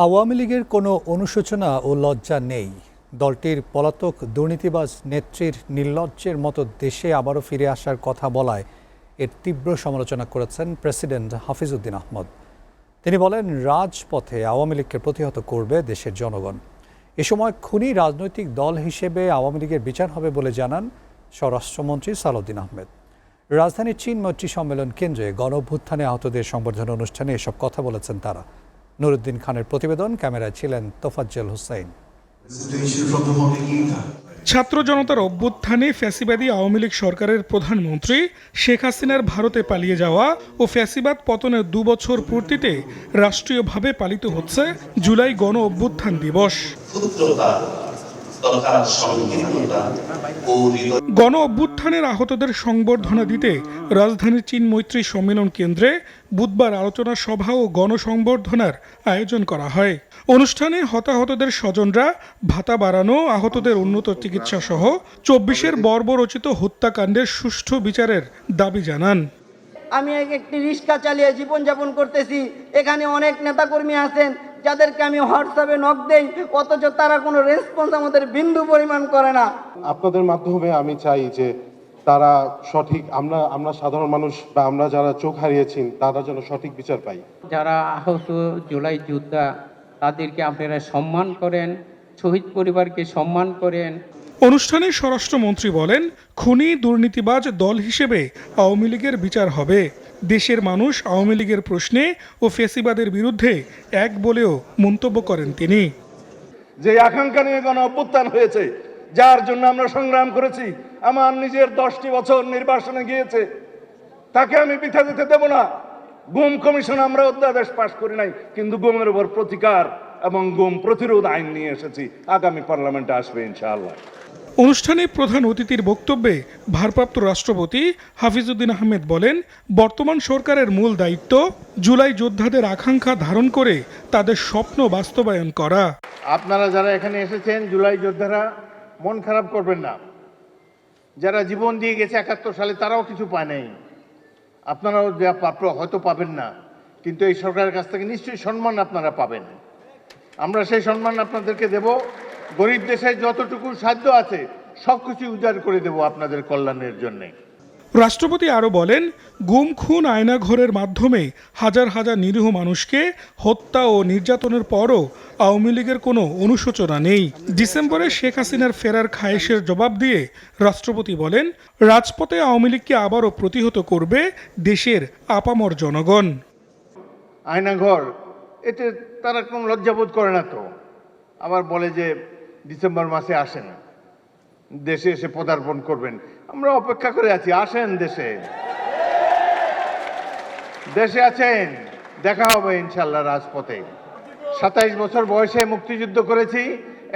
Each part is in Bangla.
আওয়ামী লীগের কোনো অনুশোচনা ও লজ্জা নেই। দলটির পলাতক দুর্নীতিবাজ নেত্রীর নির্লজ্জের মতো দেশে আবারও ফিরে আসার কথা বলায় এর তীব্র সমালোচনা করেছেন প্রেসিডেন্ট হাফিজউদ্দিন আহমদ। তিনি বলেন, রাজপথে আওয়ামী লীগকে প্রতিহত করবে দেশের জনগণ। এ সময় খুনি রাজনৈতিক দল হিসেবে আওয়ামী লীগের বিচার হবে বলে জানান স্বরাষ্ট্রমন্ত্রী সালাউদ্দিন আহমেদ। রাজধানীর চীন মৈত্রী সম্মেলন কেন্দ্রে গণ-অভ্যুত্থানে আহতদের সংবর্ধনা অনুষ্ঠানে এসব কথা বলেছেন তারা। নুরুদ্দিন খানের প্রতিবেদন, ক্যামেরায় ছিলেন তোফাজ্জল হোসেন। ছাত্র জনতার অভ্যুত্থানে ফ্যাসিবাদী আওয়ামী লীগ সরকারের প্রধানমন্ত্রী শেখ হাসিনার ভারতে পালিয়ে যাওয়া ও ফ্যাসিবাদ পতনের ২ বছর পূর্তিতে রাষ্ট্রীয়ভাবে পালিত হচ্ছে জুলাই গণ অভ্যুত্থান দিবস। গণ অভ্যুত্থানের আহতদের সংবর্ধনা দিতে রাজধানীর চীন মৈত্রী সম্মেলন কেন্দ্রে বুধবার আলোচনা সভা ও গণসংবর্ধনার আয়োজন করা হয়। অনুষ্ঠানে হতাহতদের স্বজনরা ভাতা বাড়ানো, আহতদের উন্নত চিকিৎসা সহ ২৪-এর বর্বরচিত হত্যাকাণ্ডের সুষ্ঠু বিচারের দাবি জানান। আমি একটি রিক্সা চালিয়ে জীবনযাপন করতেছি। এখানে অনেক নেতাকর্মী আছেন যাদেরকে আমি হোয়াটসঅ্যাপে নক দেই, অথচ তারা কোনো রেসপন্স আমাদের বিন্দু পরিমাণ করে না। আপনাদের মাধ্যমে আমি চাই যে তারা সঠিক, আমরা সাধারণ মানুষ বা আমরা যারা চোখ হারিয়েছি তারা যেন সঠিক বিচার পাই। যারা আহত জুলাই যোদ্ধা তাদেরকে আপনারা সম্মান করেন, শহীদ পরিবারকে সম্মান করেন। অনুষ্ঠানে স্বরাষ্ট্রমন্ত্রী বলেন, খুনি দুর্নীতিবাজ দল হিসেবে আওয়ামী লীগের বিচার হবে। দেশের মানুষ আওয়ামী লীগের প্রশ্নে ও ফ্যাসিবাদের বিরুদ্ধে এক বলেও মন্তব্য করেন তিনি। যে আকাঙ্ক্ষা নিয়ে গণ অভ্যুত্থান হয়েছে, যার জন্য আমরা সংগ্রাম করেছি, আমার নিজের 10টি বছর নির্বাসনে গিয়েছে, তাকে আমি বৃথা যেতে দেব না। গুম কমিশন আমরা অধ্যাদেশ পাশ করি নাই, কিন্তু গুমের উপর প্রতিকার এবং গুম প্রতিরোধ আইন নিয়ে এসেছি। আগামী পার্লামেন্টে আসবে ইনশাআল্লাহ। অনুষ্ঠানে প্রধান অতিথির বক্তব্যে ভারপ্রাপ্ত রাষ্ট্রপতি হাফিজউদ্দিন আহমেদ বলেন, বর্তমান সরকারের মূল দায়িত্ব জুলাই যোদ্ধাদের আকাঙ্ক্ষা ধারণ করে তাদের স্বপ্ন বাস্তবায়ন করা। আপনারা যারা এখানে এসেছেন, জুলাই যোদ্ধারা, মন খারাপ করবেন না। যারা জীবন দিয়ে গেছে ৭১ সালে তারাও কিছু পায় নাই, আপনারাও যা প্রাপ্য হয়তো পাবেন না, কিন্তু এই সরকারের কাছ থেকে নিশ্চয়ই সম্মান আপনারা পাবেন। আমরা সেই সম্মান আপনাদেরকে দেব। গরিব দেশের যতটুকু সাধ্য আছে সবকিছু উজাড় করে দেব আপনাদের কল্যাণের জন্য। রাষ্ট্রপতি আরও বলেন, গুম খুন আয়নাঘরের মাধ্যমে হাজার হাজার নিরীহ মানুষকে হত্যা ও নির্যাতনের পরও আওয়ামী লীগের কোনো অনুশোচনা নেই। ডিসেম্বরে শেখ হাসিনার ফেরার খায়েশের জবাব দিয়ে রাষ্ট্রপতি বলেন, রাজপথে আওয়ামী লীগকে আবারও প্রতিহত করবে দেশের আপামর জনগণ। আয়নাঘর, এতে তারা কোনো লজ্জাবোধ করে না তো। আবার বলে যে ডিসেম্বর মাসে আসেন, দেশে এসে পদার্পণ করবেন। আমরা অপেক্ষা করে আছি, আসেন দেশে। দেশে আছেন, দেখা হবে ইনশাল্লাহ রাজপথে। ২৭ বছর বয়সে মুক্তিযুদ্ধ করেছি,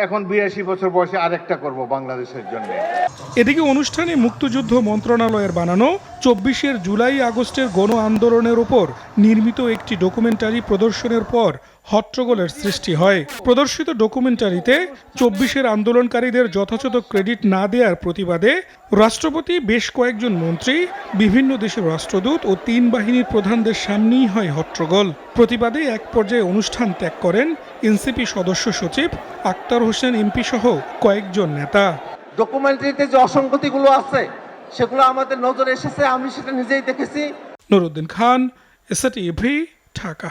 এখন ৮২ বছর বয়সে আরেকটা করব বাংলাদেশের জন্য। এদিকে অনুষ্ঠানে মুক্তিযুদ্ধ মন্ত্রণালয়ের বানানো ২৪-এর জুলাই আগস্টের গণ আন্দোলনের ওপর নির্মিত একটি ডকুমেন্টারি প্রদর্শনের পর হট্টগোলের সৃষ্টি হয়। প্রদর্শিত ডকুমেন্টারিতে ২৪-এর আন্দোলনকারীদের যথাযথ ক্রেডিট না দেওয়ার প্রতিবাদে রাষ্ট্রপতি, বেশ কয়েকজন মন্ত্রী, বিভিন্ন দেশের রাষ্ট্রদূত ও ৩ বাহিনীর প্রধানদের সামনেই হয় হট্টগোল। প্রতিবাদে এক পর্যায়ে অনুষ্ঠান ত্যাগ করেন এনসিপি সদস্য সচিব আক্তার হোসেন এমপি সহ কয়েকজন নেতা। ডকুমেন্টারিতে যে অসঙ্গতিগুলো আছে সেগুলো আমাদের নজরে এসেছে, আমি সেটা নিজেই দেখেছি। নুরুদ্দিন খান, এসএটিভি, ঢাকা।